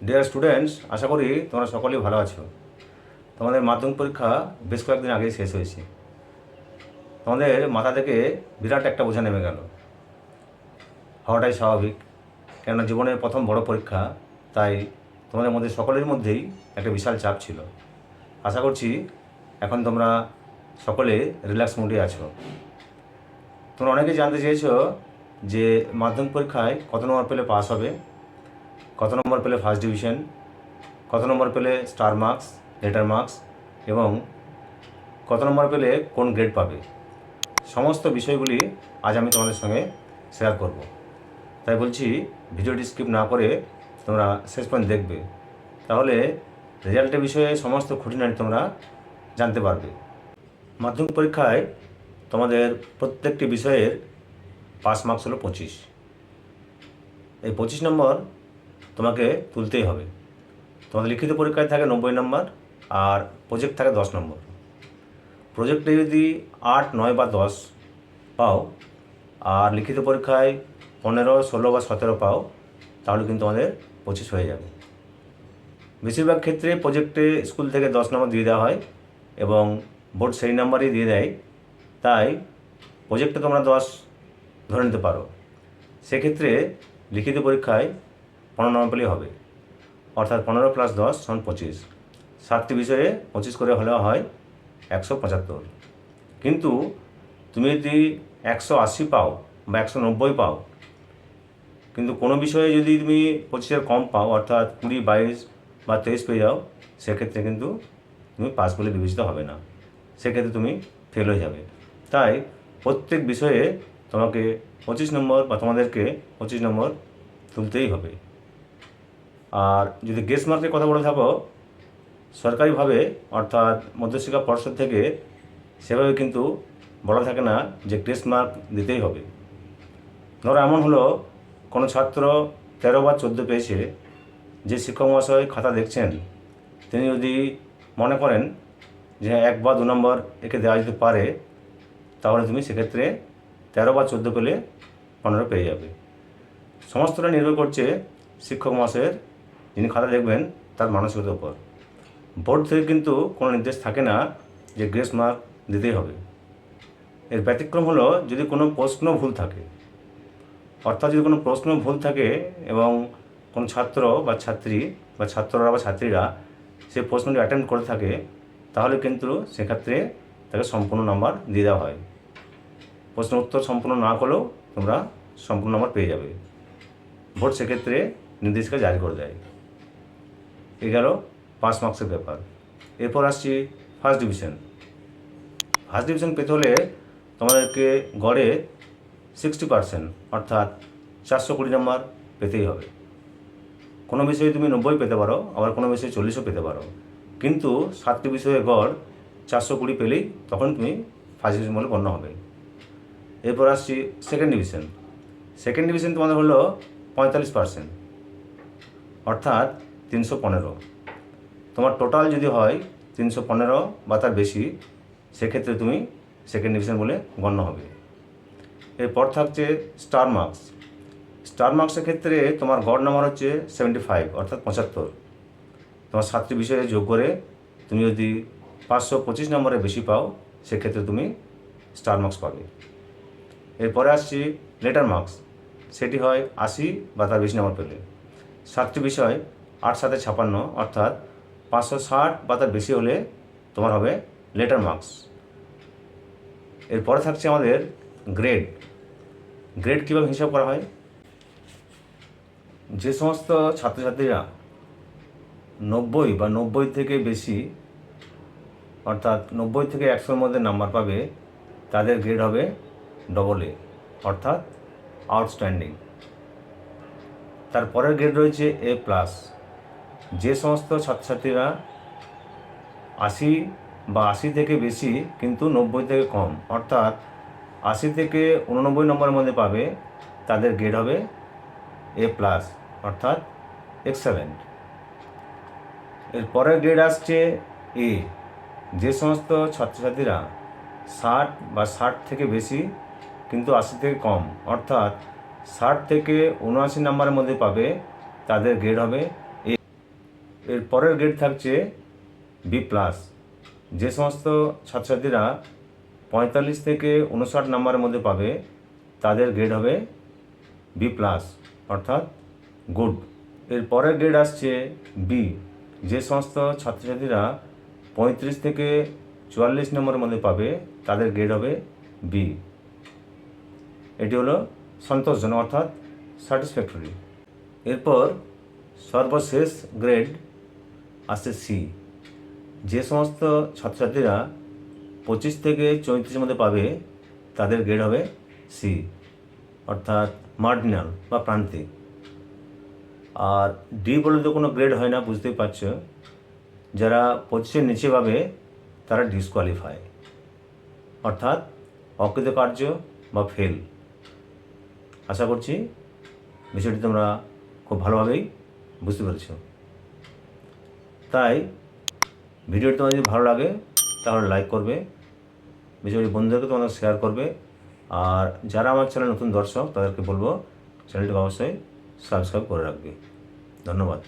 Dear students, আশা করি তোমরা সকলেই ভালো আছো। তোমাদের মাধ্যমিক পরীক্ষা বেশ কয়েকদিন আগেই শেষ হয়েছে। তোমাদের মাথা থেকে বিরাট একটা বোঝা নেমে গেল, হওয়াটাই স্বাভাবিক। কেননা জীবনের প্রথম বড় পরীক্ষা, তাই তোমাদের মধ্যে সকলের মধ্যেই একটা বিশাল চাপ ছিল। আশা করছি এখন তোমরা সকলে রিল্যাক্স মুডে আছো। তোমরা অনেকেই জানতে চেয়েছো যে মাধ্যমিক পরীক্ষায় কত নম্বর পেলে পাস হবে, কত নম্বর পেলে ফার্স্ট ডিভিশন, কত নম্বর পেলে স্টার মার্কস, লেটার মার্কস এবং কত নম্বর পেলে কোন গ্রেড পাবে। সমস্ত বিষয়গুলি আজ আমি তোমাদের সঙ্গে শেয়ার করব। তাই বলছি ভিডিওটি স্কিপ না করে তোমরা শেষ পর্যন্ত দেখবে, তাহলে রেজাল্টের বিষয়ে সমস্ত খুঁটিনাটি তোমরা জানতে পারবে। মাধ্যমিক পরীক্ষায় তোমাদের প্রত্যেকটি বিষয়ের পাস মার্কস হলো 25। এই 25 নম্বর তোমাকে তুলতেই হবে। তোমাদের লিখিত পরীক্ষায় থাকে 90 নম্বর আর প্রজেক্ট থাকে 10 নম্বর। প্রজেক্টে যদি 8, 9 বা 10 পাও আর লিখিত পরীক্ষায় 15, 16 বা 17 পাও, তাহলে কিন্তু আমাদের 25 হয়ে যাবে। বেশিরভাগ ক্ষেত্রে প্রজেক্টে স্কুল থেকে 10 নম্বর দিয়ে দেওয়া হয় এবং বোর্ড সেই নাম্বারই দিয়ে দেয়, তাই প্রজেক্টে তোমরা 10 ধরে নিতে পারো। সেক্ষেত্রে লিখিত পরীক্ষায় 15 নম্বর পেলেই হবে, অর্থাৎ 15 + 10 = 25। 7টি বিষয়ে 25 করে হলেও হয় 175। কিন্তু তুমি যদি 180 পাও বা 190 পাও, কিন্তু কোনো বিষয়ে যদি তুমি 25-এর কম পাও, অর্থাৎ 20, 22 বা 23 পেয়ে যাও, সেক্ষেত্রে কিন্তু তুমি পাস বলে বিবেচিত হবে না, সেক্ষেত্রে তুমি ফেল হয়ে যাবে। তাই প্রত্যেক বিষয়ে তোমাকে 25 নম্বর বা তোমাদেরকে 25 নম্বর তুলতেই হবে। আর যদি গ্রেস মার্কের কথা বলে থাকো, সরকারিভাবে অর্থাৎ মধ্যশিক্ষা পর্ষদ থেকে সেভাবে কিন্তু বলা থাকে না যে গ্রেস মার্ক দিতেই হবে। ধরো এমন হলো কোনো ছাত্র 13 বা 14 পেয়েছে, যে শিক্ষক মহাশয় খাতা দেখছেন তিনি যদি মনে করেন যে 1 বা 2 নম্বর একে দেওয়া যেতে পারে, তাহলে তুমি সেক্ষেত্রে 13 বা 14 পেলে 15 পেয়ে যাবে। সমস্তটা নির্ভর করছে শিক্ষক মহাশয়ের, যিনি খাতা দেখবেন, তার মানসিকতার উপর। বোর্ড থেকে কিন্তু কোনো নির্দেশ থাকে না যে গ্রেস মার্ক দিতেই হবে। এর ব্যতিক্রম হলো যদি কোনো প্রশ্ন ভুল থাকে, অর্থাৎ যদি কোনো প্রশ্ন ভুল থাকে এবং কোনো ছাত্র বা ছাত্রী বা ছাত্ররা বা ছাত্রীরা সেই প্রশ্নটি অ্যাটেম্প্ট করে থাকে, তাহলে কিন্তু সেক্ষেত্রে তাকে সম্পূর্ণ নাম্বার দিয়ে দেওয়া হয়। প্রশ্ন উত্তর সম্পূর্ণ না করলেও তোমরা সম্পূর্ণ নাম্বার পেয়ে যাবে। বোর্ড সেক্ষেত্রে নির্দেশিকা জারি করে দেয়। এ গেল পাস মার্কসের ব্যাপার। এরপর আসছি ফার্স্ট ডিভিশন। ফার্স্ট ডিভিশন পেতে হলে তোমাদেরকে গড়ে 60%, অর্থাৎ 420 নম্বর পেতেই হবে। কোনো বিষয়ে তুমি 90 পেতে পারো, আবার কোনো বিষয়ে 40ও পেতে পারো, কিন্তু 7টি বিষয়ে গড় 420 পেলেই তখন তুমি ফার্স্ট ডিভিশন বলে গণ্য হবে। এরপর আসছি সেকেন্ড ডিভিশন। সেকেন্ড ডিভিশন তোমাদের হলো 45%, অর্থাৎ 315। তোমার টোটাল যদি হয় 315 বা তার বেশি, সেক্ষেত্রে তুমি সেকেন্ড ডিভিশন বলে গণ্য হবে। এরপর থাকছে স্টার মার্কস। স্টার মার্কসের ক্ষেত্রে তোমার গড় নাম্বার হচ্ছে 75, অর্থাৎ 75। তোমার 7টি বিষয়ে যোগ করে তুমি যদি 525 নম্বরে বেশি পাও, সেক্ষেত্রে তুমি স্টার মার্কস পাবে। এরপরে আসছি লেটার মার্কস। সেটি হয় 80 বা তার বেশি নম্বর পেলে। 7টি বিষয় 8 × 7 = 56, অর্থাৎ 560 বা তার বেশি হলে তোমার হবে লেটার মার্কস। এরপরে থাকছে আমাদের গ্রেড। গ্রেড কীভাবে হিসাব করা হয়? যে সমস্ত ছাত্রছাত্রীরা 90 বা 90 থেকে বেশি, অর্থাৎ 90 থেকে 100-এর মধ্যে নাম্বার পাবে, তাদের গ্রেড হবে AA, অর্থাৎ আউটস্ট্যান্ডিং। তারপরের গ্রেড রয়েছে A+। যে সমস্ত ছাত্রছাত্রীরা 80 বা 80 থেকে বেশি কিন্তু 90 থেকে কম, অর্থাৎ 80 থেকে 89 নম্বরের মধ্যে পাবে, তাদের গ্রেড হবে A+, অর্থাৎ এক্সেলেন্ট। এর পরের গ্রেড আসছে A। যে সমস্ত ছাত্রছাত্রীরা 60 বা 60 থেকে বেশি কিন্তু 80 থেকে কম, অর্থাৎ 60 থেকে 79 নম্বরের মধ্যে পাবে, তাদের গ্রেড হবে A। এর পরের গ্রেড থাকছে বি প্লাস। যে সমস্ত ছাত্রছাত্রীরা 45 থেকে 59 নম্বরের মধ্যে পাবে তাদের গ্রেড হবে বি প্লাস, অর্থাৎ গুড। এর পরের গ্রেড আসছে বি। যে সমস্ত ছাত্রছাত্রীরা 35 থেকে 44 নম্বরের মধ্যে পাবে তাদের গ্রেড হবে বি। এটি হলো সন্তোষজনক, অর্থাৎ স্যাটিসফ্যাক্টরি। এরপর সর্বশেষ গ্রেড আসছে সি। যে সমস্ত ছাত্রছাত্রীরা 25 থেকে 34 মধ্যে পাবে তাদের গ্রেড হবে সি, অর্থাৎ মার্জিনাল বা প্রান্তিক। আর ডি বলে তো কোনো গ্রেড হয় না, বুঝতেই পারছো। যারা 25-এর নিচে পাবে তারা ডিসকোয়ালিফাই, অর্থাৎ অকৃতকার্য বা ফেল। আশা করছি বিষয়টি তোমরা খুব ভালোভাবেই বুঝতে পেরেছ। তাই ভিডিওটি তোমার যদি ভালো লাগে তাহলে লাইক করবে, বিষয়টি বন্ধুদেরকে তোমাদের শেয়ার করবে। আর যারা আমার চ্যানেল নতুন দর্শক তাদেরকে বলবো চ্যানেলটিকে অবশ্যই সাবস্ক্রাইব করে রাখবে। ধন্যবাদ।